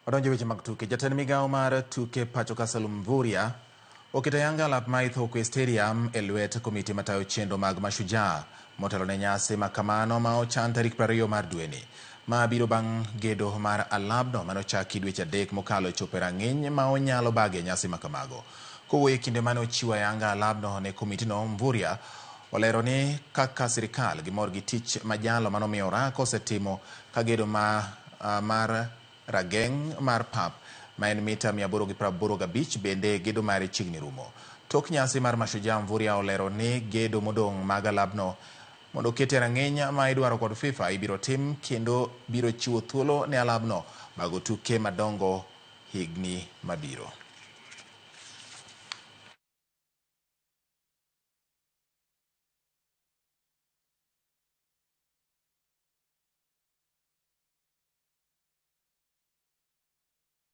Odonjo weche mag tuke. Jatend migawo mar tuke pacho ka Salum Mvurya oketo ayanga alap ma Ithokwe Stadium e lwet komiti matayo chenro mag Mashujaa motelo ne nyasi ma kamano ma ochan tarik 20 mar dweni. Ma biro bang' gedo mar alabno manochaki dweche 3 mokalo chopo rang'iny ma onyalo bage nyasi ma kamago. Kowuoyo e kinde mane ochiwo ayanga alabno ne komitino, Mvurya olero ni kaka sirikal gimor gi tich ma jalo manomiyo orako osetimo ka gedo mar rageng' mar pap ma en mita 885 bende gedo mare chiegni rumo. Tok nyasi mar Mashujaa, Mvurya olero ni gedo modong' mag alabno mondo okete rang'iny ma idwaro kod FIFA ibiro tim kendo biro chiwo thuolo ne alabno bago tuke madongo higni mabiro.